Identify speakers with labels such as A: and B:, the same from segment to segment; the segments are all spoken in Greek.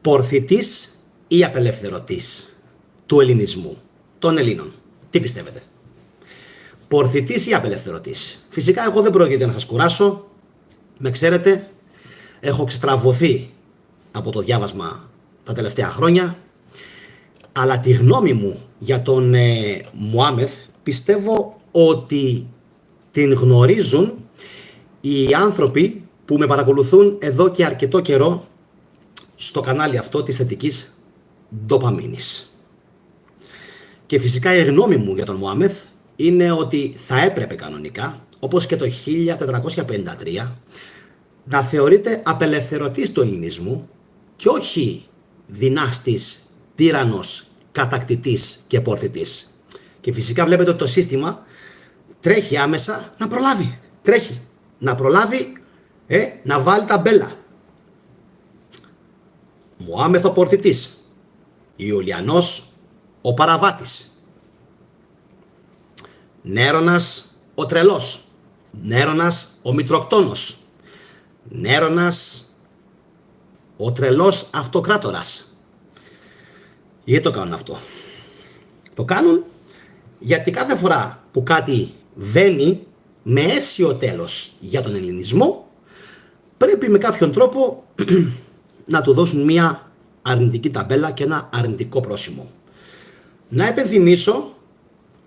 A: πορθητής ή απελευθερωτής του ελληνισμού, των Ελλήνων? Τι πιστεύετε? Πορθητής ή απελευθερωτής? Φυσικά εγώ δεν πρόκειται να σας κουράσω. Με ξέρετε, έχω ξετραβωθεί από το διάβασμα τα τελευταία χρόνια. Αλλά τη γνώμη μου για τον Μωάμεθ πιστεύω ότι την γνωρίζουν οι άνθρωποι που με παρακολουθούν εδώ και αρκετό καιρό στο κανάλι αυτό της θετικής ντοπαμίνης. Και φυσικά η γνώμη μου για τον Μωάμεθ είναι ότι θα έπρεπε κανονικά, όπως και το 1453, να θεωρείται απελευθερωτής του ελληνισμού και όχι δυνάστης, τύραννος, κατακτητής και πορθητής. Και φυσικά βλέπετε ότι το σύστημα τρέχει άμεσα να προλάβει. Τρέχει να προλάβει να βάλει τα μπέλα. Μωάμεθ ο πορθητής, Ιουλιανός ο παραβάτης, Νέρονας ο τρελός, Νέρονας ο μητροκτόνος, Νέρονας ο τρελός αυτοκράτορας. Γιατί το κάνουν αυτό? Το κάνουν γιατί κάθε φορά που κάτι βαίνει με αίσιο τέλος για τον ελληνισμό, πρέπει με κάποιον τρόπο να του δώσουν μια αρνητική ταμπέλα και ένα αρνητικό πρόσημο. Να επενθυμίσω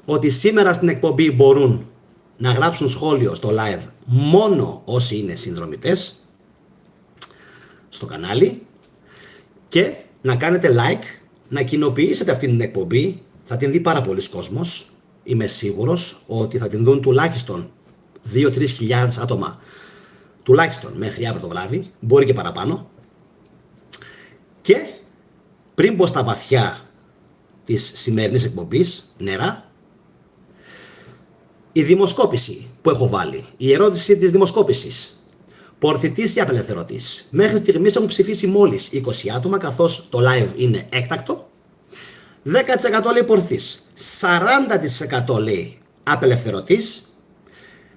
A: ότι σήμερα στην εκπομπή μπορούν να γράψουν σχόλιο στο live μόνο όσοι είναι συνδρομητές στο κανάλι και να κάνετε like, να κοινοποιήσετε αυτή την εκπομπή. Θα την δει πάρα πολλοί κόσμος. Είμαι σίγουρος ότι θα την δουν τουλάχιστον 2-3 χιλιάδες άτομα, τουλάχιστον μέχρι αύριο το βράδυ, μπορεί και παραπάνω. Και πριν πω στα βαθιά της σημερινής εκπομπής, νερά, η δημοσκόπηση που έχω βάλει, η ερώτηση της δημοσκόπησης, πορθητής ή απελευθερωτής? Μέχρι στιγμής έχουν ψηφίσει μόλις 20 άτομα, καθώς το live είναι έκτακτο. 10% λέει πορθητής, 40% λέει απελευθερωτής,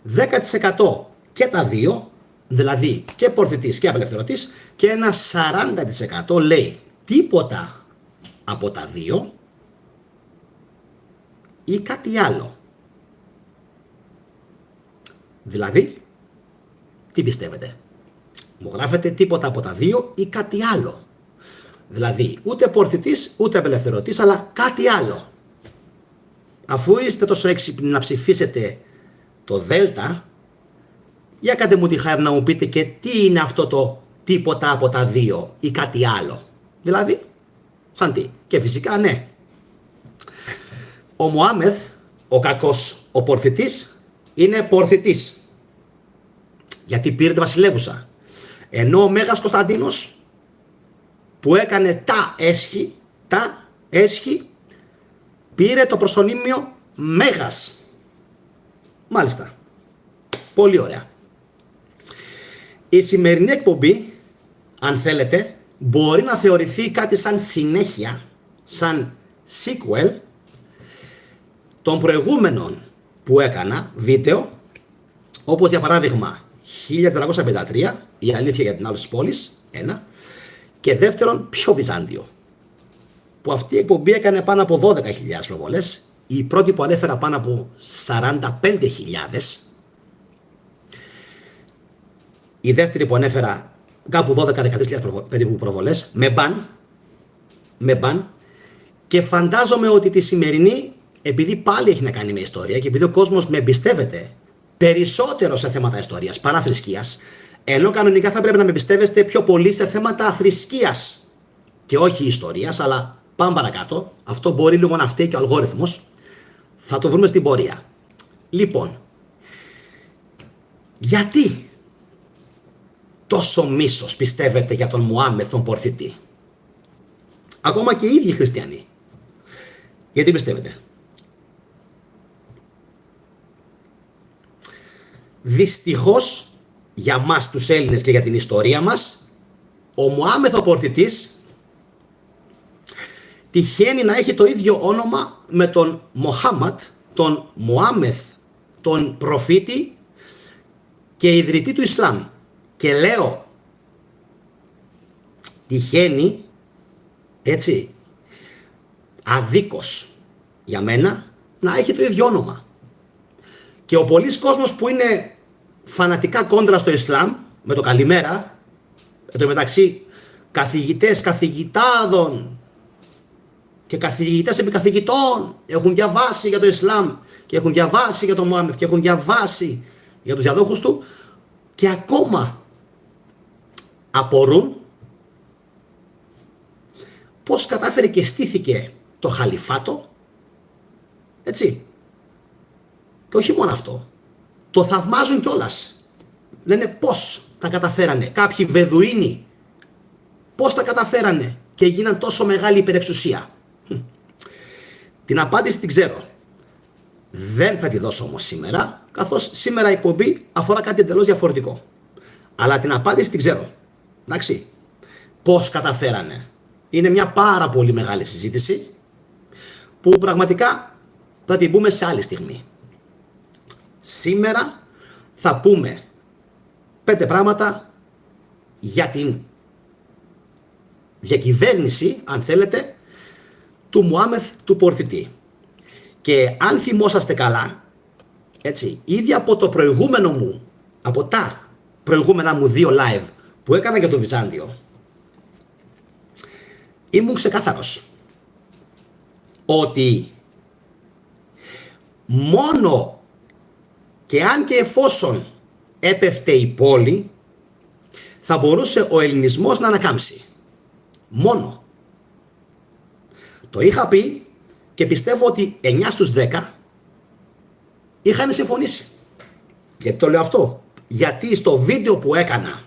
A: 10% και τα δύο, δηλαδή και πορθητής και απελευθερωτής, και ένα 40% λέει τίποτα από τα δύο ή κάτι άλλο. Δηλαδή, τι πιστεύετε? Μου γράφετε τίποτα από τα δύο ή κάτι άλλο. Δηλαδή, ούτε πορθητής ούτε απελευθερωτής, αλλά κάτι άλλο. Αφού είστε τόσο έξυπνοι να ψηφίσετε το Δέλτα, για κάντε μου τη χάρη να μου πείτε και τι είναι αυτό το τίποτα από τα δύο ή κάτι άλλο. Δηλαδή, σαν τι? Και φυσικά ναι. Ο Μωάμεθ, ο κακός, ο πορθητής, είναι πορθητής. Γιατί πήρε τη βασιλεύουσα. Ενώ ο Μέγας Κωνσταντίνος, που έκανε τα έσχη, πήρε το προσωνύμιο Μέγας. Μάλιστα. Πολύ ωραία. Η σημερινή εκπομπή, αν θέλετε, μπορεί να θεωρηθεί κάτι σαν συνέχεια, σαν sequel των προηγούμενων που έκανα βίντεο, όπως για παράδειγμα 1453, η αλήθεια για την άλλη πόλης, ένα, και δεύτερον πιο Βυζάντιο, που αυτή η εκπομπή έκανε πάνω από 12.000 προβολές, η πρώτη που ανέφερα πάνω από 45.000, η δεύτερη που ανέφερα κάπου 12-13.000 περίπου προβολές, με μπαν, και φαντάζομαι ότι τη σημερινή, επειδή πάλι έχει να κάνει με ιστορία και επειδή ο κόσμος με εμπιστεύεται περισσότερο σε θέματα ιστορίας παρά θρησκείας, ενώ κανονικά θα πρέπει να με εμπιστεύεστε πιο πολύ σε θέματα θρησκείας και όχι ιστορίας, αλλά πάμε παρακάτω. Αυτό μπορεί λίγο να φταίει και ο αλγόριθμος. Θα το βρούμε στην πορεία. Λοιπόν, γιατί τόσο μίσος πιστεύετε για τον Μωάμεθ τον πορθητή? Ακόμα και οι ίδιοι χριστιανοί. Γιατί πιστεύετε? Δυστυχώς για μας τους Έλληνες και για την ιστορία μας, ο Μωάμεθ ο πορθητής τυχαίνει να έχει το ίδιο όνομα με τον Μοχάμματ, τον Μωάμεθ, τον προφήτη και ιδρυτή του Ισλάμ. Και λέω τυχαίνει Έτσι, αδίκως για μένα να έχει το ίδιο όνομα. Και ο πολλής κόσμος που είναι φανατικά κόντρα στο Ισλάμ, με το καλημέρα, εν τω μεταξύ καθηγητές καθηγητάδων και καθηγητές επί καθηγητών έχουν διαβάσει για το Ισλάμ και έχουν διαβάσει για τον Μωάμεθ και έχουν διαβάσει για τους διαδόχους του και ακόμα απορούν πώς κατάφερε και στήθηκε το χαλιφάτο, έτσι. Και όχι μόνο αυτό, το θαυμάζουν κιόλας. Λένε πώς τα καταφέρανε κάποιοι Βεδουίνοι, πώς τα καταφέρανε και γίναν τόσο μεγάλη υπερεξουσία. Την απάντηση την ξέρω. Δεν θα τη δώσω όμως σήμερα, καθώς σήμερα η εκπομπή αφορά κάτι εντελώς διαφορετικό. Αλλά την απάντηση την ξέρω. Εντάξει. Πώς καταφέρανε. Είναι μια πάρα πολύ μεγάλη συζήτηση που πραγματικά θα την πούμε σε άλλη στιγμή. Σήμερα θα πούμε 5 πράγματα για την διακυβέρνηση, αν θέλετε, του Μωάμεθ του Πορθητή. Και αν θυμόσαστε καλά, έτσι, ήδη από το προηγούμενο μου, από τα προηγούμενα μου 2 live που έκανα για το Βυζάντιο, ήμουν ξεκάθαρος ότι μόνο και αν και εφόσον έπεφτε η πόλη, θα μπορούσε ο ελληνισμός να ανακάμψει. Μόνο. Το είχα πει και πιστεύω ότι 9 στους 10 είχαν συμφωνήσει. Γιατί το λέω αυτό? Γιατί στο βίντεο που έκανα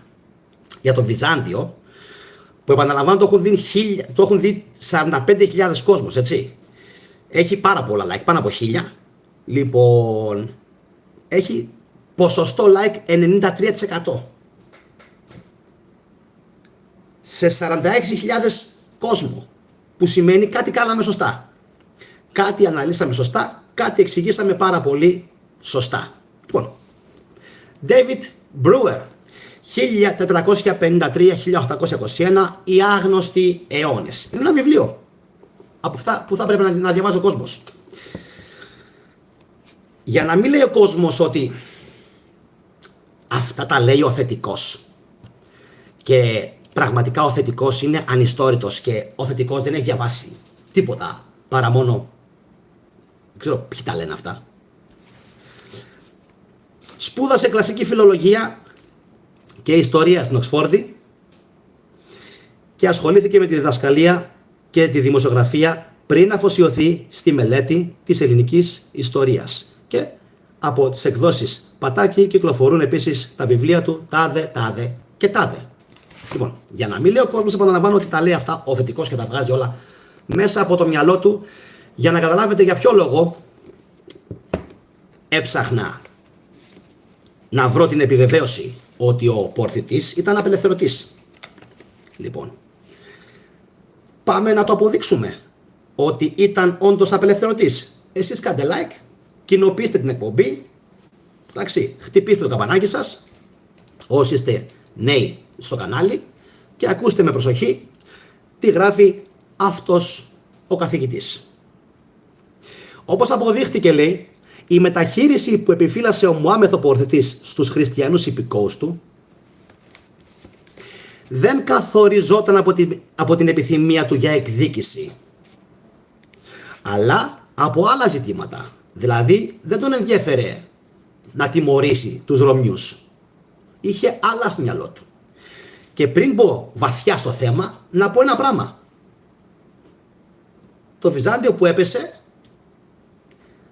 A: για το Βυζάντιο, που επαναλαμβάνω το έχουν δει 45.000 κόσμος, έτσι. Έχει πάρα πολλά like, πάνω από 1.000. Λοιπόν, έχει ποσοστό like 93%. Σε 46.000 κόσμο, που σημαίνει κάτι κάναμε σωστά. Κάτι αναλύσαμε σωστά, κάτι εξηγήσαμε πάρα πολύ σωστά. Λοιπόν, David Brewer, 1453-1821, οι άγνωστοι αιώνες. Είναι ένα βιβλίο από αυτά που θα πρέπει να διαβάζει ο κόσμος. Για να μην λέει ο κόσμος ότι αυτά τα λέει ο θετικός και πραγματικά ο θετικός είναι ανιστόρητος και ο θετικός δεν έχει διαβάσει τίποτα παρά μόνο, δεν ξέρω ποιοι τα λένε αυτά. Σπούδασε κλασική φιλολογία και ιστορία στην Οξφόρδη και ασχολήθηκε με τη διδασκαλία και τη δημοσιογραφία πριν αφοσιωθεί στη μελέτη της ελληνικής ιστορίας. Και από τις εκδόσεις Πατάκη κυκλοφορούν επίσης τα βιβλία του τάδε και τάδε. Λοιπόν, για να μην λέει ο κόσμος, επαναλαμβάνω ότι τα λέει αυτά ο θετικός και τα βγάζει όλα μέσα από το μυαλό του, για να καταλάβετε για ποιο λόγο έψαχνα να βρω την επιβεβαίωση ότι ο Πορθητής ήταν απελευθερωτής. Λοιπόν, πάμε να το αποδείξουμε ότι ήταν όντως απελευθερωτής. Εσείς κάντε like, κοινοποιήστε την εκπομπή, εντάξει, χτυπήστε το καμπανάκι σας, όσοι είστε νέοι στο κανάλι, και ακούστε με προσοχή τι γράφει αυτός ο καθηγητής. Όπως αποδείχτηκε, λέει, η μεταχείριση που επιφύλασε ο Μωάμεθ ο Πορθητής στους χριστιανούς υπηκόους του δεν καθοριζόταν από την επιθυμία του για εκδίκηση, αλλά από άλλα ζητήματα. Δηλαδή δεν τον ενδιέφερε να τιμωρήσει τους Ρωμιούς. Είχε άλλα στο μυαλό του. Και πριν μπω βαθιά στο θέμα, να πω ένα πράγμα. Το Βυζάντιο που έπεσε,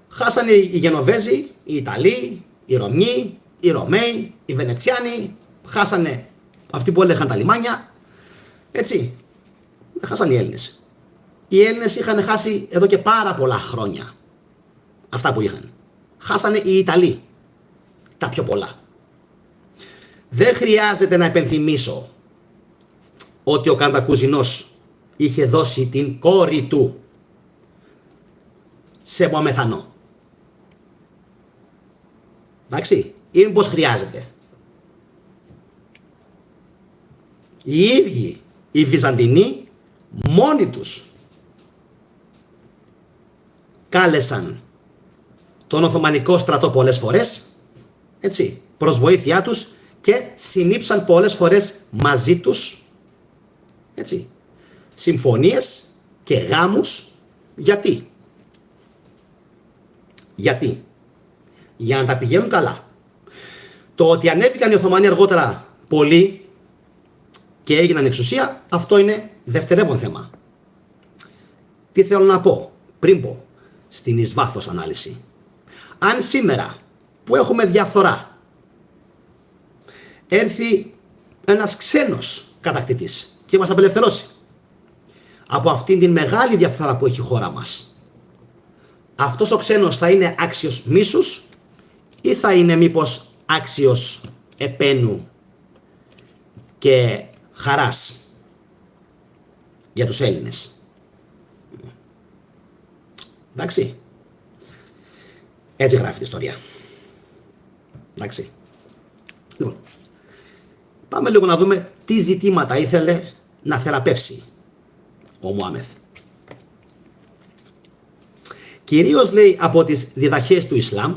A: χάσανε οι Γενοβέζοι, οι Ιταλοί, οι Ρωμιοί, οι Ρωμαίοι, οι Βενετσιάνοι, χάσανε αυτοί που έλεγχαν τα λιμάνια, έτσι. Δεν χάσανε οι Έλληνες. Οι Έλληνες είχαν χάσει εδώ και πάρα πολλά χρόνια αυτά που είχαν. Χάσανε οι Ιταλοί τα πιο πολλά. Δεν χρειάζεται να επενθυμίσω ότι ο Καντακουζινός είχε δώσει την κόρη του σε Μωαμεθανό. Εντάξει, ή μήπως χρειάζεται? Οι ίδιοι οι Βυζαντινοί μόνοι τους κάλεσαν τον Οθωμανικό στρατό πολλές φορές, έτσι, προς βοήθειά τους, και συνήψαν πολλές φορές μαζί τους, έτσι, συμφωνίες και γάμους. Γιατί? Για να τα πηγαίνουν καλά. Το ότι ανέβηκαν οι Οθωμανοί αργότερα πολύ και έγιναν εξουσία, αυτό είναι δευτερεύον θέμα. Τι θέλω να πω πριν πω στην εις βάθος ανάλυση? Αν σήμερα που έχουμε διαφθορά έρθει ένας ξένος κατακτητής και μας απελευθερώσει από αυτήν την μεγάλη διαφθορά που έχει η χώρα μας, αυτός ο ξένος θα είναι άξιος μίσους ή θα είναι μήπως άξιος επένου και χαράς για τους Έλληνες? Εντάξει. Έτσι γράφει η ιστορία. Εντάξει. Λοιπόν, πάμε λίγο να δούμε τι ζητήματα ήθελε να θεραπεύσει ο Μωάμεθ. Κυρίως, λέει, από τις διδαχές του Ισλάμ,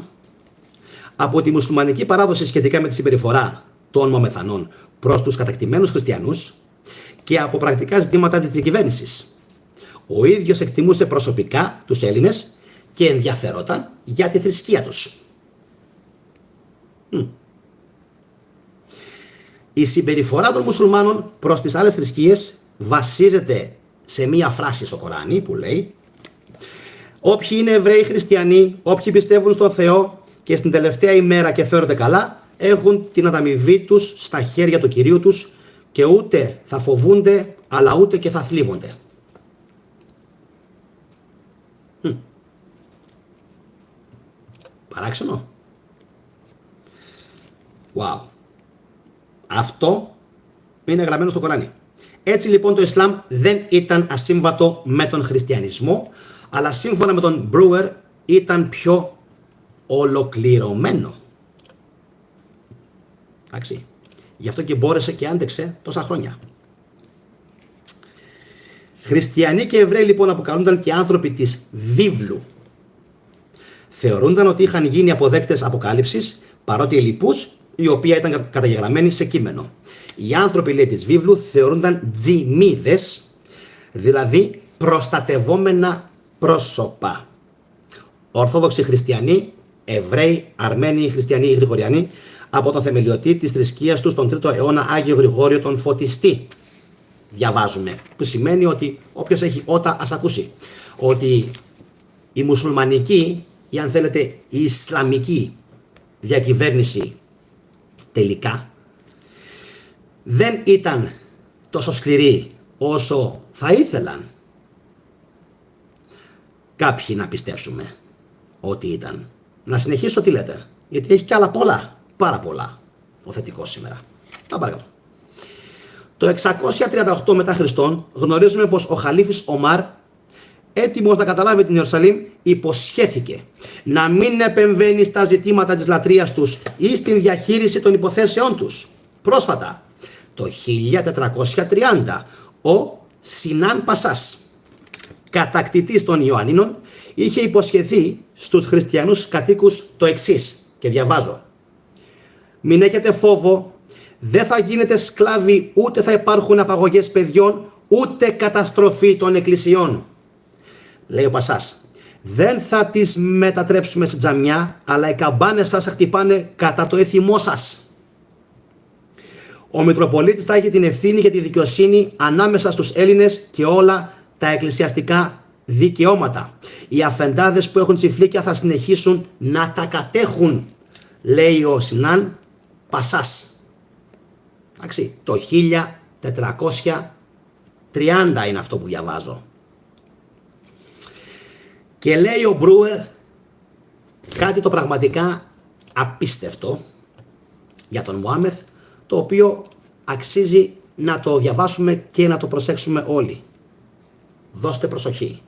A: από τη μουσουλμανική παράδοση σχετικά με τη συμπεριφορά των Μωαμεθανών προς τους κατακτημένους χριστιανούς και από πρακτικά ζητήματα της διακυβέρνησης. Ο ίδιος εκτιμούσε προσωπικά τους Έλληνες και ενδιαφερόταν για τη θρησκεία τους. Η συμπεριφορά των μουσουλμάνων προς τις άλλες θρησκείες βασίζεται σε μία φράση στο Κοράνι που λέει: όποιοι είναι Εβραίοι χριστιανοί, όποιοι πιστεύουν στον Θεό και στην τελευταία ημέρα και φέρονται καλά, έχουν την ανταμοιβή τους στα χέρια του Κυρίου τους και ούτε θα φοβούνται, αλλά ούτε και θα θλίβονται. Παράξενο. Wow. Αυτό είναι γραμμένο στο Κοράνι. Έτσι λοιπόν το Ισλάμ δεν ήταν ασύμβατο με τον χριστιανισμό, αλλά σύμφωνα με τον Μπρούερ ήταν πιο ολοκληρωμένο. Εντάξει. Γι' αυτό και μπόρεσε και άντεξε τόσα χρόνια. Χριστιανοί και Εβραίοι λοιπόν αποκαλούνταν και άνθρωποι της βίβλου. Θεωρούνταν ότι είχαν γίνει αποδέκτες αποκάλυψης, παρότι ελλειπούς, η οποία ήταν καταγεγραμμένη σε κείμενο. Οι άνθρωποι, λέει, της βίβλου θεωρούνταν τζιμίδες, δηλαδή προστατευόμενα πρόσωπα. Ορθόδοξοι χριστιανοί, Εβραίοι, Αρμένοι, Χριστιανοί ή Γρηγοριανοί, από τον θεμελιωτή της θρησκείας τους τον 3ο αιώνα, Άγιο Γρηγόριο τον Φωτιστή. Διαβάζουμε, που σημαίνει ότι όποιος έχει ότα ας ακούσει. Ότι η μουσουλμανική, ή αν θέλετε η ισλαμική διακυβέρνηση τελικά δεν ήταν τόσο σκληρή όσο θα ήθελαν κάποιοι να πιστέψουμε ότι ήταν. Να συνεχίσω τι λέτε, γιατί έχει κι άλλα πολλά, πάρα πολλά ο θετικός σήμερα. Τα παρακαλώ. Το 638 μετά Χριστόν γνωρίζουμε πως ο Χαλίφης Ομάρ, έτοιμος να καταλάβει την Ιερουσαλήμ, υποσχέθηκε να μην επεμβαίνει στα ζητήματα της λατρείας τους ή στην διαχείριση των υποθέσεών τους. Πρόσφατα, το 1430, ο Σινάν Πασάς, κατακτητής των Ιωαννίνων, είχε υποσχεθεί στους χριστιανούς κατοίκους το εξής, και διαβάζω: μην έχετε φόβο, δεν θα γίνετε σκλάβοι, ούτε θα υπάρχουν απαγωγές παιδιών, ούτε καταστροφή των εκκλησιών. Λέει ο Πασάς, δεν θα τις μετατρέψουμε σε τζαμιά, αλλά οι καμπάνες σας θα χτυπάνε κατά το έθιμό σας. Ο Μητροπολίτης θα έχει την ευθύνη για τη δικαιοσύνη ανάμεσα στους Έλληνες και όλα τα εκκλησιαστικά δικαιώματα. Οι αφεντάδες που έχουν τσιφλίκια θα συνεχίσουν να τα κατέχουν, λέει ο Σινάν Πασάς. Εντάξει, το 1430 είναι αυτό που διαβάζω. Και λέει ο Μπρούερ κάτι το πραγματικά απίστευτο για τον Μωάμεθ, το οποίο αξίζει να το διαβάσουμε και να το προσέξουμε όλοι. Δώστε προσοχή.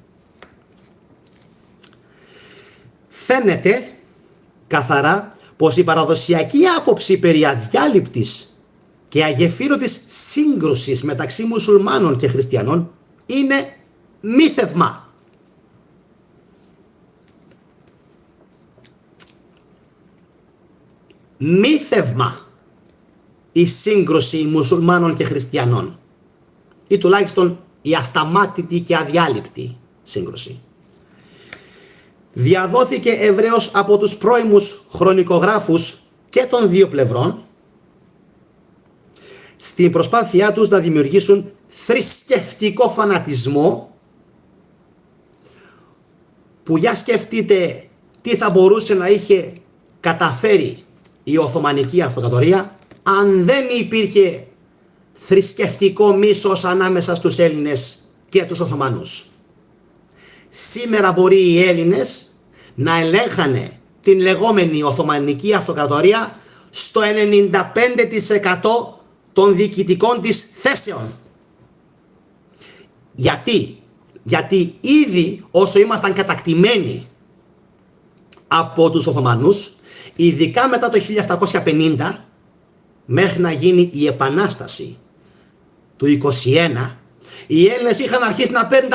A: Φαίνεται καθαρά πως η παραδοσιακή άποψη περί αδιάλειπτης και αγεφύρωτης σύγκρουσης μεταξύ μουσουλμάνων και χριστιανών είναι μύθευμα. Μύθευμα η σύγκρουση μουσουλμάνων και χριστιανών, ή τουλάχιστον η ασταμάτητη και αδιάλειπτη σύγκρουση. Διαδόθηκε ευρέως από τους πρώιμους χρονικογράφους και των δύο πλευρών στην προσπάθειά τους να δημιουργήσουν θρησκευτικό φανατισμό, που για σκεφτείτε τι θα μπορούσε να είχε καταφέρει η Οθωμανική Αυτοκρατορία αν δεν υπήρχε θρησκευτικό μίσος ανάμεσα στους Έλληνες και τους Οθωμανούς. Σήμερα μπορεί οι Έλληνες να ελέγχανε την λεγόμενη Οθωμανική Αυτοκρατορία στο 95% των διοικητικών της θέσεων. Γιατί ήδη όσο ήμασταν κατακτημένοι από τους Οθωμανούς, ειδικά μετά το 1750, μέχρι να γίνει η Επανάσταση του 21, οι Έλληνες είχαν αρχίσει να παίρνουν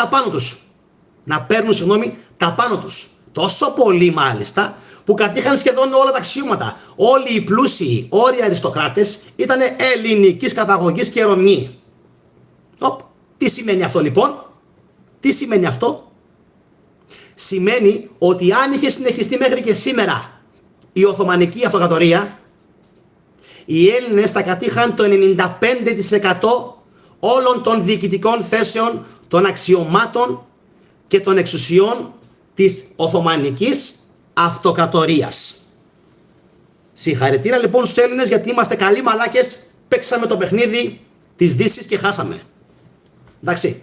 A: τα πάνω τους. Τόσο πολύ μάλιστα που κατήχαν σχεδόν όλα τα αξιώματα. Όλοι οι πλούσιοι όροι αριστοκράτες ήταν ελληνικής καταγωγής και Ρωμιοί. Τι σημαίνει αυτό λοιπόν? Τι σημαίνει αυτό? Σημαίνει ότι αν είχε συνεχιστεί μέχρι και σήμερα η Οθωμανική Αυτοκρατορία, οι Έλληνες θα κατήχαν το 95% όλων των διοικητικών θέσεων, των αξιωμάτων και των εξουσιών της Οθωμανικής Αυτοκρατορίας. Συγχαρητήρια λοιπόν στους Έλληνες, γιατί είμαστε καλοί μαλάκες, παίξαμε το παιχνίδι της Δύσης και χάσαμε. Εντάξει.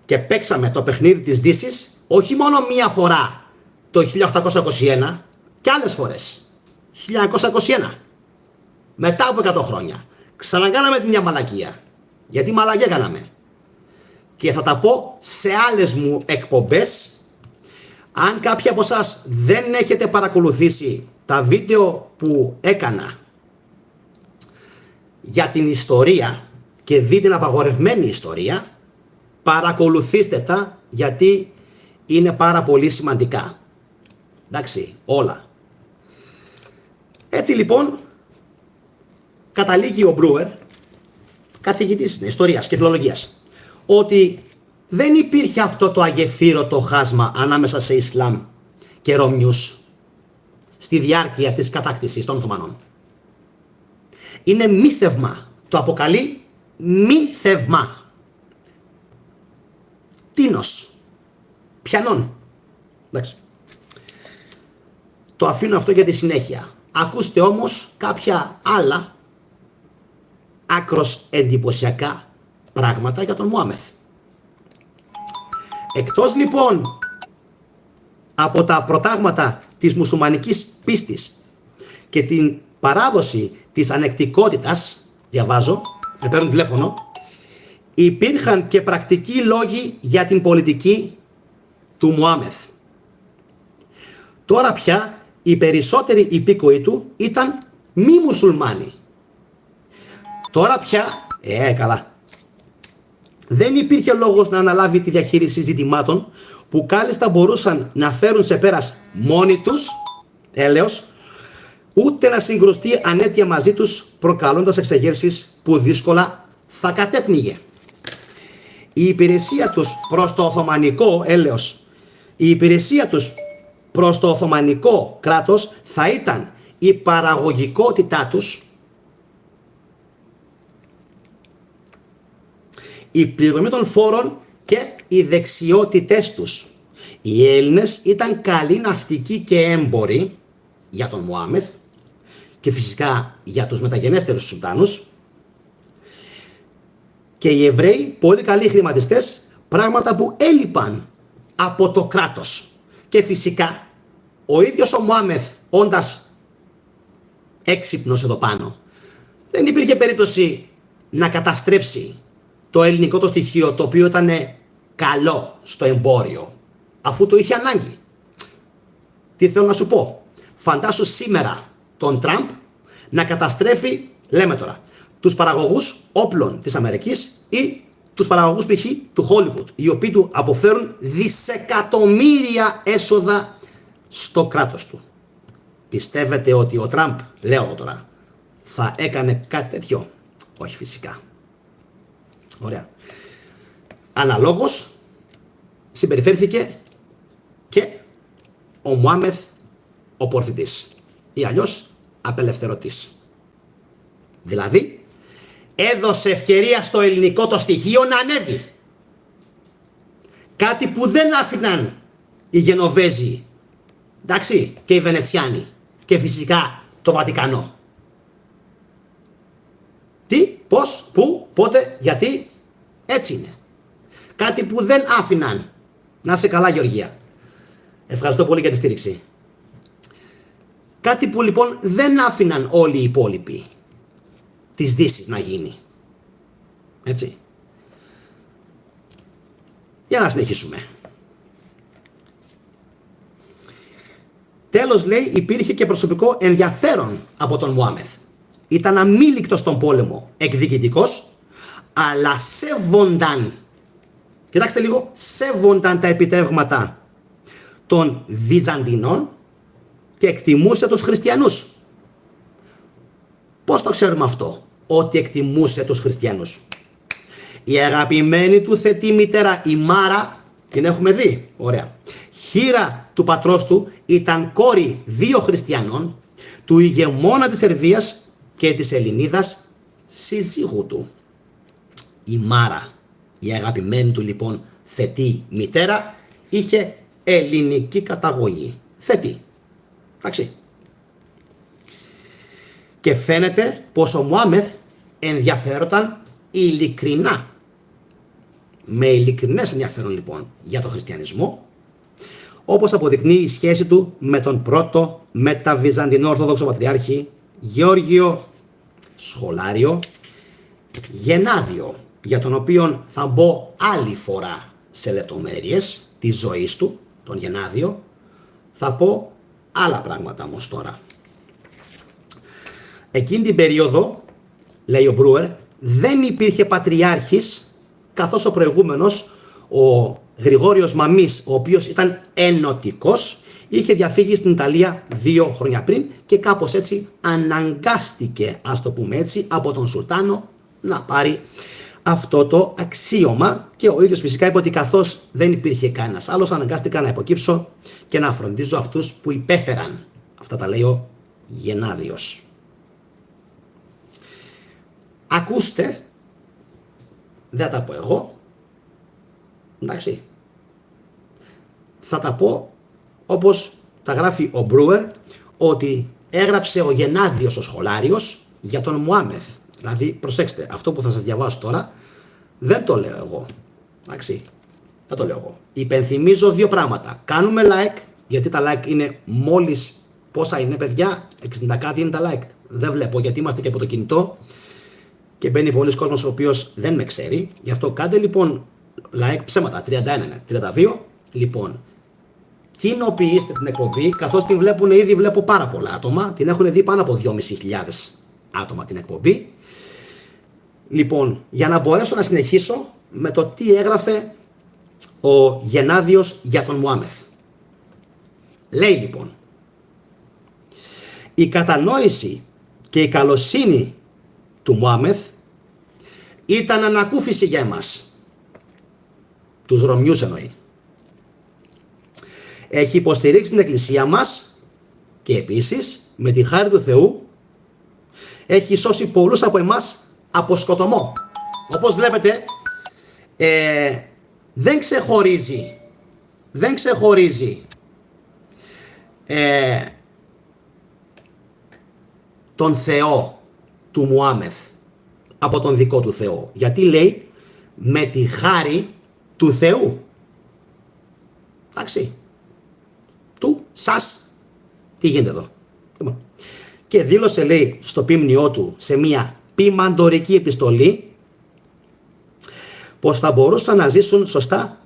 A: Και παίξαμε το παιχνίδι της Δύσης όχι μόνο μία φορά το 1821 και άλλες φορές. 1921. Μετά από 100 χρόνια. Ξανακάναμε την μια μαλακία. Γιατί μαλακία κάναμε. Και θα τα πω σε άλλες μου εκπομπές. Αν κάποιοι από εσάς δεν έχετε παρακολουθήσει τα βίντεο που έκανα για την ιστορία και δει την απαγορευμένη ιστορία, παρακολουθήστε τα, γιατί είναι πάρα πολύ σημαντικά. Εντάξει, όλα. Έτσι λοιπόν καταλήγει ο Μπρούερ, καθηγητής ιστορίας και φιλολογίας, ότι δεν υπήρχε αυτό το αγεφύρωτο χάσμα ανάμεσα σε Ισλάμ και Ρωμιούς στη διάρκεια της κατάκτησης των Οθωμανών. Είναι μύθευμα. Το αποκαλεί μύθευμα. Τίνος. Πιανών. Εντάξει. Το αφήνω αυτό για τη συνέχεια. Ακούστε όμως κάποια άλλα άκρος εντυπωσιακά πράγματα για τον Μωάμεθ. Εκτός λοιπόν από τα προτάγματα της μουσουλμανικής πίστης και την παράδοση της ανεκτικότητας, διαβάζω, με παίρνουν τηλέφωνο, υπήρχαν και πρακτικοί λόγοι για την πολιτική του Μωάμεθ. Τώρα πια οι περισσότεροι υπήκοοι του ήταν μη μουσουλμάνοι. Τώρα πια, καλά, δεν υπήρχε λόγος να αναλάβει τη διαχείριση ζητημάτων που κάλλιστα μπορούσαν να φέρουν σε πέρας μόνοι τους, έλεος, ούτε να συγκρουστεί ανέτεια μαζί τους, προκαλώντας εξεγέρσεις που δύσκολα θα κατέπνιγε. Η υπηρεσία τους προς το Οθωμανικό, έλεος, η υπηρεσία τους προς το Οθωμανικό κράτος θα ήταν η παραγωγικότητά τους, η πληρωμή των φόρων και οι δεξιότητές τους. Οι Έλληνες ήταν καλοί ναυτικοί και έμποροι για τον Μωάμεθ και φυσικά για τους μεταγενέστερους Σουλτάνους, και οι Εβραίοι πολύ καλοί χρηματιστές, πράγματα που έλειπαν από το κράτος. Και φυσικά ο ίδιος ο Μωάμεθ, όντας έξυπνος εδώ πάνω, δεν υπήρχε περίπτωση να καταστρέψει το ελληνικό το στοιχείο, το οποίο ήταν καλό στο εμπόριο, αφού το είχε ανάγκη. Τι θέλω να σου πω? Φαντάσου σήμερα τον Τραμπ να καταστρέφει, λέμε τώρα, τους παραγωγούς όπλων της Αμερικής ή τους παραγωγούς π.χ. του Hollywood, οι οποίοι του αποφέρουν δισεκατομμύρια έσοδα στο κράτος του. Πιστεύετε ότι ο Τραμπ, λέω τώρα, θα έκανε κάτι τέτοιο? Όχι φυσικά. Ωραία. Αναλόγως συμπεριφέρθηκε και ο Μωάμεθ ο πορθητής ή αλλιώς απελευθερωτής. Δηλαδή έδωσε ευκαιρία στο ελληνικό το στοιχείο να ανέβει. Κάτι που δεν άφηναν οι Γενοβέζοι, εντάξει, και οι Βενετσιάνοι και φυσικά το Βατικανό. Τι, πώς, πού, πότε, γιατί, έτσι είναι. Κάτι που δεν άφηναν. Να είσαι καλά, Γεωργία. Ευχαριστώ πολύ για τη στήριξη. Κάτι που λοιπόν δεν άφηναν όλοι οι υπόλοιποι της Δύσης να γίνει. Έτσι. Για να συνεχίσουμε. Τέλος, λέει, υπήρχε και προσωπικό ενδιαφέρον από τον Μωάμεθ. Ήταν αμήλικτος στον πόλεμο, εκδικητικός, αλλά σέβονταν, κοιτάξτε λίγο, σέβονταν τα επιτεύγματα των Βυζαντινών και εκτιμούσε τους χριστιανούς. Πώς το ξέρουμε αυτό, ότι εκτιμούσε τους χριστιανούς? Η αγαπημένη του θετή μητέρα, η Μάρα, την έχουμε δει, ωραία. Χήρα του πατρός του, ήταν κόρη 2 χριστιανών, του ηγεμόνα της Σερβίας και της Ελληνίδας συζύγου του. Η Μάρα, η αγαπημένη του λοιπόν θετή μητέρα, είχε ελληνική καταγωγή. Θετή. Εντάξει. Και φαίνεται πως ο Μωάμεθ ενδιαφέρονταν ειλικρινά, με ειλικρινές ενδιαφέρον λοιπόν, για τον χριστιανισμό, όπως αποδεικνύει η σχέση του με τον πρώτο μεταβυζαντινό Ορθόδοξο Πατριάρχη Γεώργιο Σχολάριο Γενάδιο, για τον οποίο θα μπω άλλη φορά σε λεπτομέρειες της ζωής του, τον Γενάδιο. Θα πω άλλα πράγματα όμως τώρα. Εκείνη την περίοδο, λέει ο Μπρούερ, δεν υπήρχε πατριάρχης, καθώς ο προηγούμενος, ο Γρηγόριος Μαμής, ο οποίος ήταν ενωτικός, είχε διαφύγει στην Ιταλία 2 χρόνια πριν και κάπως έτσι αναγκάστηκε, ας το πούμε έτσι, από τον Σουλτάνο να πάρει αυτό το αξίωμα, και ο ίδιος φυσικά είπε ότι καθώς δεν υπήρχε κανένας άλλος, αναγκάστηκα να υποκύψω και να φροντίζω αυτούς που υπέφεραν. Αυτά τα λέει ο Γενάδιος. Ακούστε, δεν θα τα πω εγώ, εντάξει, θα τα πω όπως τα γράφει ο Μπρούερ, ότι έγραψε ο Γενάδιος ο Σχολάριος για τον Μωάμεθ. Δηλαδή, προσέξτε, αυτό που θα σας διαβάσω τώρα δεν το λέω εγώ. Εντάξει, δεν το λέω εγώ. Υπενθυμίζω 2 πράγματα. Κάνουμε like, γιατί τα like είναι μόλις, πόσα είναι παιδιά, 60 κάτι είναι τα like. Δεν βλέπω, γιατί είμαστε και από το κινητό και μπαίνει πολλοί κόσμος ο οποίος δεν με ξέρει. Γι' αυτό κάντε λοιπόν like, ψέματα, 31 είναι, 32. Λοιπόν, κοινοποιήστε την εκπομπή, καθώς την βλέπουν ήδη, βλέπω πάρα πολλά άτομα. Την έχουν δει πάνω από 2.500 άτομα την εκπομπή. Λοιπόν, για να μπορέσω να συνεχίσω με το τι έγραφε ο Γενάδιος για τον Μωάμεθ. Λέει λοιπόν, η κατανόηση και η καλοσύνη του Μωάμεθ ήταν ανακούφιση για εμάς. Τους Ρωμιούς εννοεί. Έχει υποστηρίξει την εκκλησία μας και επίσης με τη χάρη του Θεού έχει σώσει πολλούς από εμάς από σκοτωμό. Όπως βλέπετε, δεν ξεχωρίζει τον Θεό του Μωάμεθ από τον δικό του Θεό. Γιατί λέει με τη χάρη του Θεού. Εντάξει. Του, σας, τι γίνεται εδώ. Και δήλωσε, λέει, στο ποίμνιό του σε μια ποιμαντορική επιστολή πως θα μπορούσαν να ζήσουν σωστά.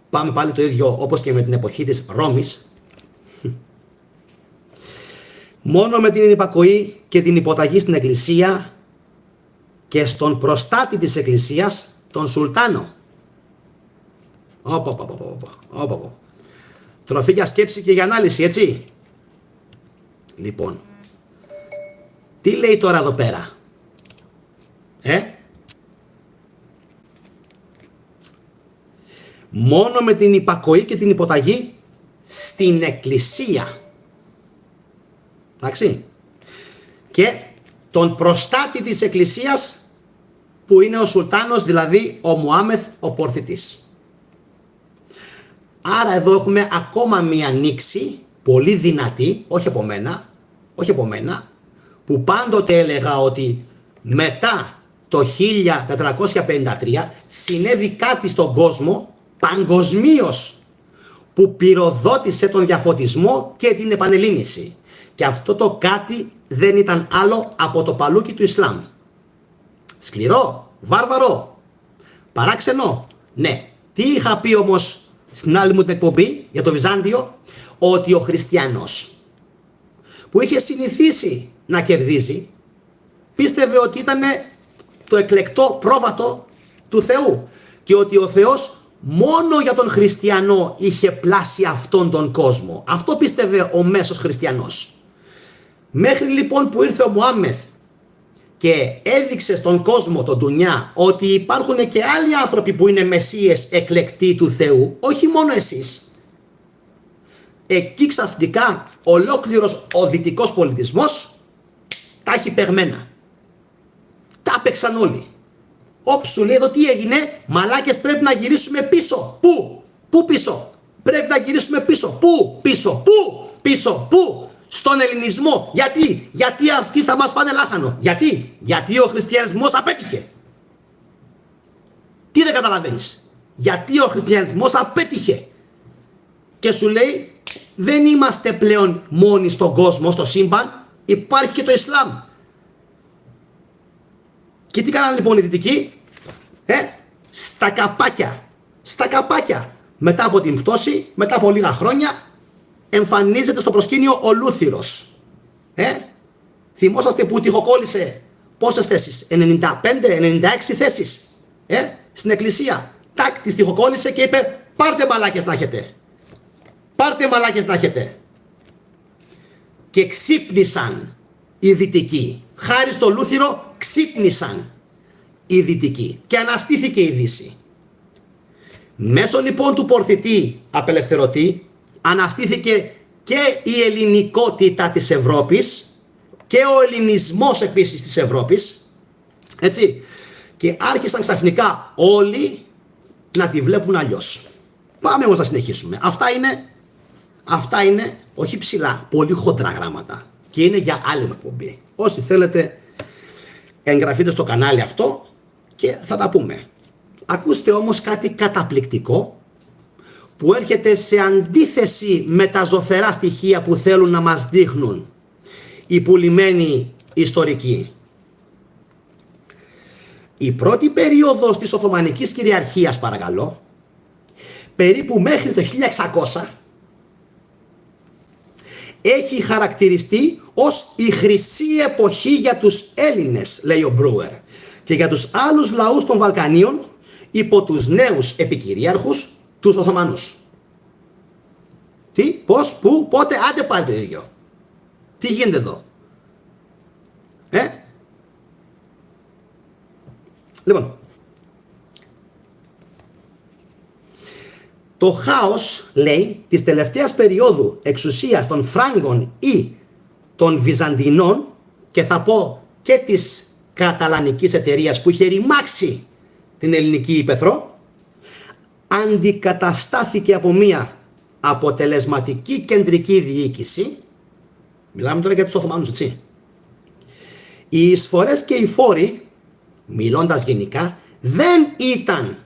A: Πάμε πάλι το ίδιο όπως και με την εποχή της Ρώμης. Μόνο με την υπακοή και την υποταγή στην εκκλησία και στον προστάτη της Εκκλησίας, τον Σουλτάνο. Τροφή για σκέψη και για ανάλυση, έτσι. Λοιπόν, τι λέει τώρα εδώ πέρα? Μόνο με την υπακοή και την υποταγή στην Εκκλησία. Εντάξει. Και τον προστάτη της Εκκλησίας, που είναι ο Σουλτάνος, δηλαδή ο Μουάμεθ ο Πορθητής. Άρα εδώ έχουμε ακόμα μία νήξη πολύ δυνατή, όχι από μένα, που πάντοτε έλεγα ότι μετά το 1453 συνέβη κάτι στον κόσμο παγκοσμίως που πυροδότησε τον διαφωτισμό και την επανελλήνιση. Και αυτό το κάτι δεν ήταν άλλο από το παλούκι του Ισλάμ. Σκληρό, βάρβαρο, παράξενο. Ναι, τι είχα πει όμως στην άλλη μου την εκπομπή για το Βυζάντιο? Ότι ο χριστιανός που είχε συνηθίσει να κερδίζει πίστευε ότι ήταν το εκλεκτό πρόβατο του Θεού και ότι ο Θεός μόνο για τον χριστιανό είχε πλάσει αυτόν τον κόσμο. Αυτό πίστευε ο μέσος χριστιανός. Μέχρι λοιπόν που ήρθε ο Μουάμεθ και έδειξε στον κόσμο, τον ντουνιά, ότι υπάρχουν και άλλοι άνθρωποι που είναι μεσσίες εκλεκτοί του Θεού, όχι μόνο εσείς. Εκεί ξαφνικά ολόκληρος ο δυτικός πολιτισμός τα έχει παιγμένα. Τα έπαιξαν όλοι. Όψου λέει εδώ τι έγινε? Μαλάκες, πρέπει να γυρίσουμε πίσω. Πού πίσω? Πρέπει να γυρίσουμε πίσω. Πού πίσω? Στον ελληνισμό. Γιατί αυτοί θα μας φάνε λάχανο? Γιατί ο χριστιανισμός απέτυχε. Τι δεν καταλαβαίνεις? Γιατί ο χριστιανισμός απέτυχε. Και σου λέει δεν είμαστε πλέον μόνοι στον κόσμο, στο σύμπαν, υπάρχει και το Ισλάμ. Και τι κάνανε λοιπόν οι δυτικοί? Στα καπάκια. Μετά από την πτώση, μετά από λίγα χρόνια, εμφανίζεται στο προσκήνιο ο Λούθυρος. Θυμόσαστε που τυχοκόλλησε πόσες θέσεις? 95-96 θέσεις στην εκκλησία. Τάκ, τις τυχοκόλλησε και είπε πάρτε μαλάκες να έχετε. Και ξύπνησαν οι δυτικοί. Χάρη στο Λούθυρο ξύπνησαν οι δυτικοί και αναστήθηκε η Δύση. Μέσω λοιπόν του Πορθητή απελευθερωτή αναστήθηκε και η ελληνικότητα της Ευρώπης και ο ελληνισμός επίσης της Ευρώπης, έτσι, και άρχισαν ξαφνικά όλοι να τη βλέπουν αλλιώς. Πάμε όμως να συνεχίσουμε. Αυτά είναι όχι ψηλά, πολύ χοντρά γράμματα και είναι για άλλη εκπομπή. Όσοι θέλετε εγγραφείτε στο κανάλι αυτό και θα τα πούμε. Ακούστε όμως κάτι καταπληκτικό που έρχεται σε αντίθεση με τα ζωφερά στοιχεία που θέλουν να μας δείχνουν οι πουλημένοι ιστορικοί. Η πρώτη περίοδος της Οθωμανικής κυριαρχίας, παρακαλώ, περίπου μέχρι το 1600, έχει χαρακτηριστεί ως η χρυσή εποχή για τους Έλληνες, λέει ο Μπρούερ, και για τους άλλους λαούς των Βαλκανίων υπό τους νέους επικυρίαρχους, τους Οθωμανούς. Τι, πώς, πού, πότε, άντε πάλι το ίδιο. Τι γίνεται εδώ? Λοιπόν, το χάος, λέει, της τελευταίας περίοδου εξουσίας των Φράγκων ή των Βυζαντινών, και θα πω και της καταλανικής εταιρείας που είχε ρημάξει την ελληνική ύπαιθρο, αντικαταστάθηκε από μία αποτελεσματική κεντρική διοίκηση. Μιλάμε τώρα για τους Οθωμανούς, έτσι. Οι εισφορές και οι φόροι, μιλώντας γενικά, δεν ήταν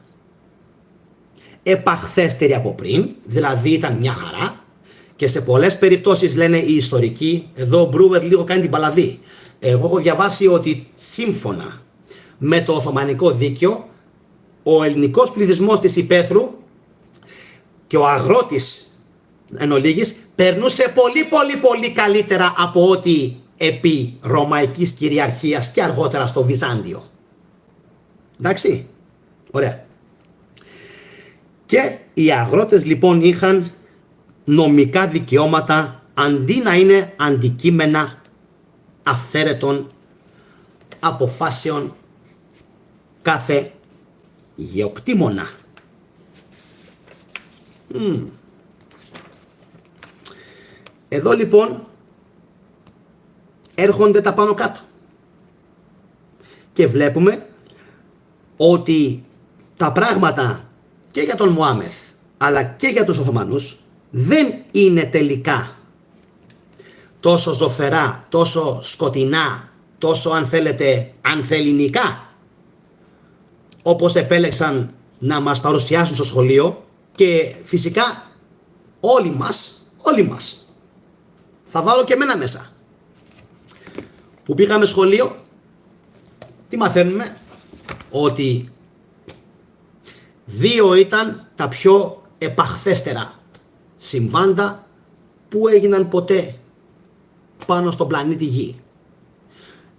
A: επαχθέστεροι από πριν, δηλαδή ήταν μια χαρά, και σε πολλές περιπτώσεις, λένε οι ιστορικοί, εδώ ο Μπρούερ λίγο κάνει την παλαβή. Εγώ έχω διαβάσει ότι σύμφωνα με το Οθωμανικό δίκαιο, ο ελληνικός πληθυσμός της υπαίθρου και ο αγρότης εν ολίγης περνούσε πολύ καλύτερα από ό,τι επί Ρωμαϊκής κυριαρχίας και αργότερα στο Βυζάντιο. Εντάξει, ωραία. Και οι αγρότες λοιπόν είχαν νομικά δικαιώματα αντί να είναι αντικείμενα αυθαίρετων αποφάσεων κάθε γεωκτήμονα. Εδώ λοιπόν έρχονται τα πάνω κάτω και ότι τα πράγματα και για τον Μωάμεθ αλλά και για τους Οθωμανούς δεν είναι τελικά τόσο ζωφερά, τόσο σκοτεινά, τόσο αν θέλετε ανθελληνικά όπως επέλεξαν να μας παρουσιάσουν στο σχολείο. Και φυσικά όλοι μας, θα βάλω και εμένα μέσα, που πήγαμε σχολείο, τι μαθαίνουμε? Ότι δύο ήταν τα πιο επαχθέστερα συμβάντα που έγιναν ποτέ πάνω στον πλανήτη Γη.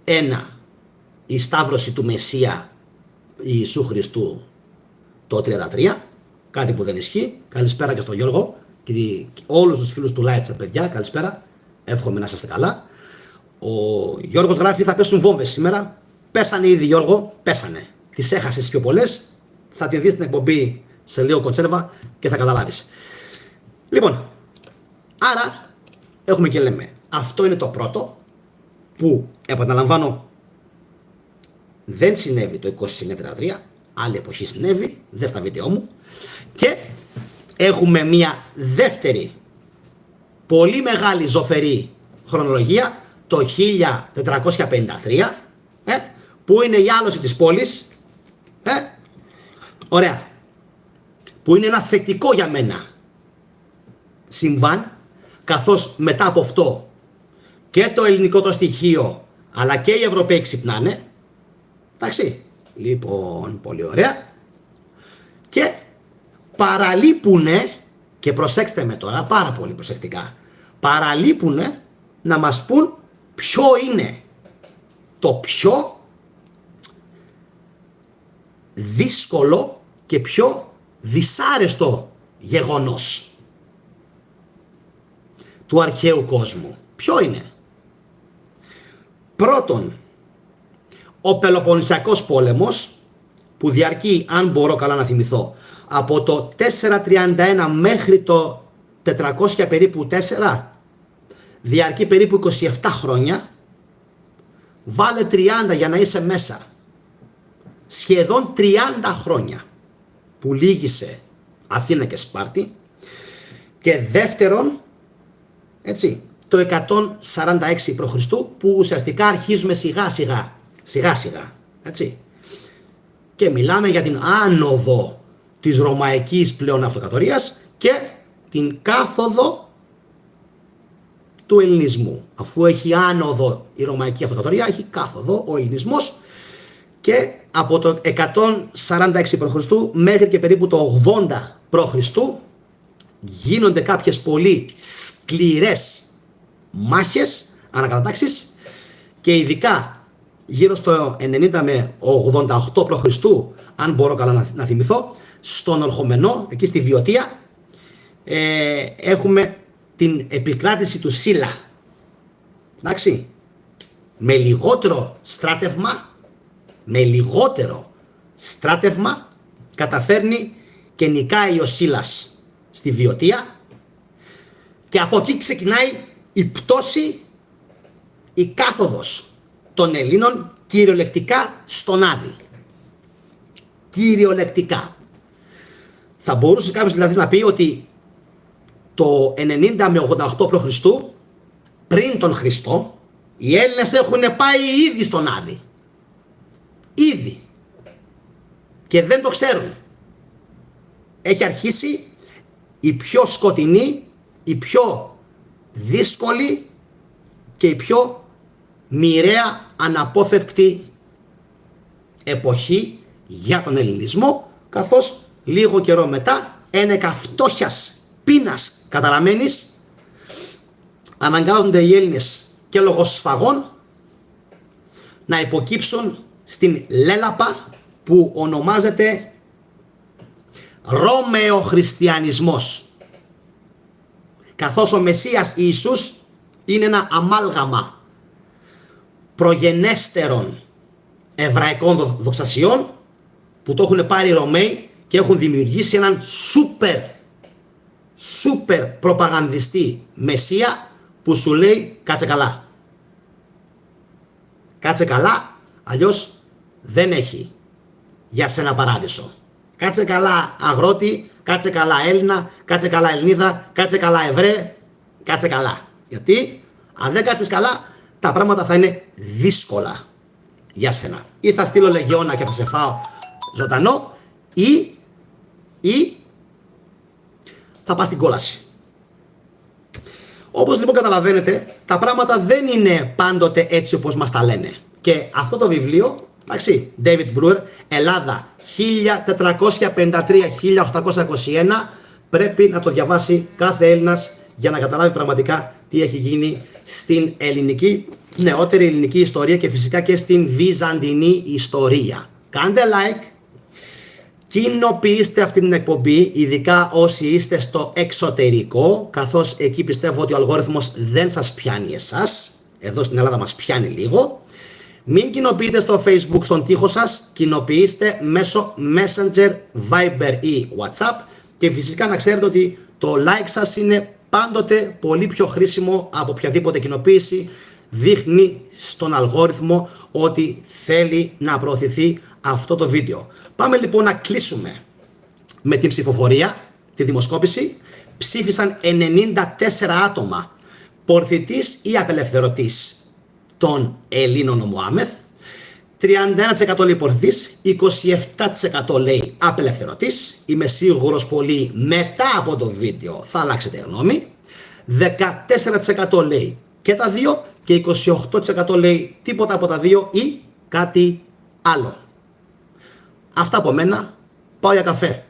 A: Ένα, η σταύρωση του Μεσσία Ιησού Χριστού το 33, κάτι που δεν ισχύει. Καλησπέρα και στον Γιώργο και όλους τους φίλους του Λάιτσα, παιδιά, καλησπέρα, εύχομαι να είστε καλά. Ο Γιώργος γράφει θα πέσουν βόμβες σήμερα. Πέσανε ήδη, Γιώργο, πέσανε. Τις έχασες πιο πολλές, θα τη δεις στην εκπομπή σε λίγο κονσέρβα και θα καταλάβεις. Λοιπόν, άρα έχουμε και λέμε, αυτό είναι το πρώτο που επαναλαμβάνω δεν συνέβη το 2033, άλλη εποχή συνέβη, δες τα βίντεο μου. Και έχουμε μια δεύτερη πολύ μεγάλη ζωφερή χρονολογία, το 1453, που είναι η άλωση της πόλης, ωραία, που είναι ένα θετικό για μένα συμβάν, καθώς μετά από αυτό και το ελληνικό το στοιχείο αλλά και οι Ευρωπαίοι ξυπνάνε. Εντάξει, λοιπόν, πολύ ωραία. Και παραλείπουνε, και προσέξτε με τώρα πάρα πολύ προσεκτικά, παραλείπουνε να μας πούν ποιο είναι το πιο δύσκολο και πιο δυσάρεστο γεγονός του αρχαίου κόσμου. Ποιο είναι? Πρώτον, ο Πελοποννησιακός πόλεμος, που διαρκεί, αν μπορώ καλά να θυμηθώ, από το 431 μέχρι το 400 περίπου 4, διαρκεί περίπου 27 χρόνια. Βάλε 30 για να είσαι μέσα. Σχεδόν 30 χρόνια που λύγησε Αθήνα και Σπάρτη. Και δεύτερον, έτσι, το 146 π.Χ. που ουσιαστικά αρχίζουμε σιγά σιγά, έτσι. Και μιλάμε για την άνοδο της Ρωμαϊκής πλέον αυτοκρατορίας και την κάθοδο του ελληνισμού. Αφού έχει άνοδο η Ρωμαϊκή αυτοκρατορία, έχει κάθοδο ο ελληνισμός, και από το 146 π.Χ. μέχρι και περίπου το 80 π.Χ. γίνονται κάποιες πολύ σκληρές μάχες, ανακατατάξεις, και ειδικά γύρω στο 90 με 88 π.Χ., αν μπορώ καλά να θυμηθώ, στον Ορχομενό, εκεί στη Βιωτία, έχουμε την επικράτηση του Σύλλα. Εντάξει, με λιγότερο στράτευμα καταφέρνει και νικάει ο Σύλλας στη Βιωτία, και από εκεί ξεκινάει η πτώση, η κάθοδος των Ελλήνων κυριολεκτικά στον Άδη. Κυριολεκτικά. Θα μπορούσε κάποιος δηλαδή να πει ότι το 90 με 88 π.Χ. πριν τον Χριστό, οι Έλληνες έχουν πάει ήδη στον Άδη. Ήδη. Και δεν το ξέρουν. Έχει αρχίσει η πιο σκοτεινή, η πιο δύσκολη και η πιο μοιραία αναπόφευκτη εποχή για τον ελληνισμό, καθώς λίγο καιρό μετά ένεκα φτώχειας, πείνας καταραμένης, αναγκάζονται οι Έλληνες και λόγω σφαγών να υποκύψουν στην λέλαπα που ονομάζεται Ρώμαιο χριστιανισμός. Καθώς ο Μεσσίας Ιησούς είναι ένα αμάλγαμα προγενέστερων εβραϊκών δοξασιών που το έχουν πάρει οι Ρωμαίοι και έχουν δημιουργήσει έναν σούπερ προπαγανδιστή Μεσσία που σου λέει κάτσε καλά. Κάτσε καλά, αλλιώς δεν έχει για σένα παράδεισο. Κάτσε καλά αγρότη, κάτσε καλά Έλληνα, κάτσε καλά Ελληνίδα, κάτσε καλά Εβραία, κάτσε καλά. Γιατί αν δεν κάτσεις καλά, τα πράγματα θα είναι δύσκολα για σένα. Ή θα στείλω λεγιώνα και θα σε φάω ζωντανό, ή θα πας στην κόλαση. Όπως λοιπόν καταλαβαίνετε, τα πράγματα δεν είναι πάντοτε έτσι όπως μας τα λένε. Και αυτό το βιβλίο, εντάξει, David Brewer, Ελλάδα 1453-1821, πρέπει να το διαβάσει κάθε Έλληνας για να καταλάβει πραγματικά τι έχει γίνει στην ελληνική, νεότερη ελληνική ιστορία και φυσικά και στην βυζαντινή ιστορία. Κάντε like, κοινοποιήστε αυτή την εκπομπή, ειδικά όσοι είστε στο εξωτερικό, καθώς εκεί πιστεύω ότι ο αλγόριθμος δεν σας πιάνει εσάς, εδώ στην Ελλάδα μας πιάνει λίγο. Μην κοινοποιείτε στο Facebook στον τοίχο σας, κοινοποιήστε μέσω Messenger, Viber ή WhatsApp και φυσικά να ξέρετε ότι το like σας είναι πάντοτε πολύ πιο χρήσιμο από οποιαδήποτε κοινοποίηση. Δείχνει στον αλγόριθμο ότι θέλει να προωθηθεί αυτό το βίντεο. Πάμε λοιπόν να κλείσουμε με την ψηφοφορία, τη δημοσκόπηση. Ψήφισαν 94 άτομα πορθητής ή απελευθερωτής των Ελλήνων ο Μωάμεθ. 31% λέει πορθητής, 27% λέει απελευθερωτής. Είμαι σίγουρος πολύ μετά από το βίντεο θα αλλάξετε γνώμη. 14% λέει και τα δύο και 28% λέει τίποτα από τα δύο ή κάτι άλλο. Αυτά από μένα, πάω για καφέ.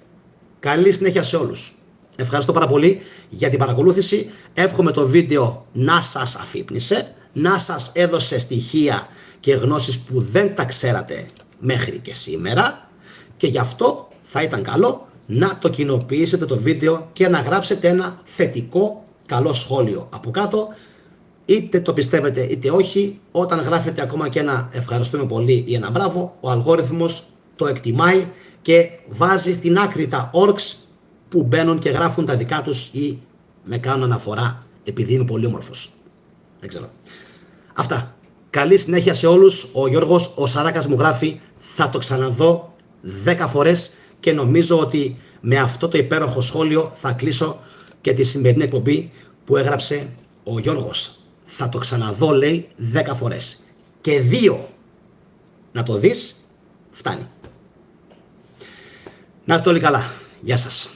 A: Καλή συνέχεια σε όλους. Ευχαριστώ πάρα πολύ για την παρακολούθηση. Εύχομαι το βίντεο να σας αφύπνισε, να σας έδωσε στοιχεία και γνώσεις που δεν τα ξέρατε μέχρι και σήμερα και γι' αυτό θα ήταν καλό να το κοινοποιήσετε το βίντεο και να γράψετε ένα θετικό καλό σχόλιο από κάτω. Είτε το πιστεύετε είτε όχι, όταν γράφετε ακόμα και ένα ευχαριστούμε πολύ ή ένα μπράβο, ο αλγόριθμος το εκτιμάει και βάζει στην άκρη τα orcs που μπαίνουν και γράφουν τα δικά τους ή με κάνουν αναφορά επειδή είναι πολύ όμορφος. Δεν ξέρω. Αυτά. Καλή συνέχεια σε όλους. Ο Γιώργος ο Σαράκας μου γράφει θα το ξαναδώ 10 φορές και νομίζω ότι με αυτό το υπέροχο σχόλιο θα κλείσω και τη σημερινή εκπομπή που έγραψε ο Γιώργος. Θα το ξαναδώ λέει 10 φορές και 2 να το δεις φτάνει. Να είστε όλοι καλά. Γεια σας.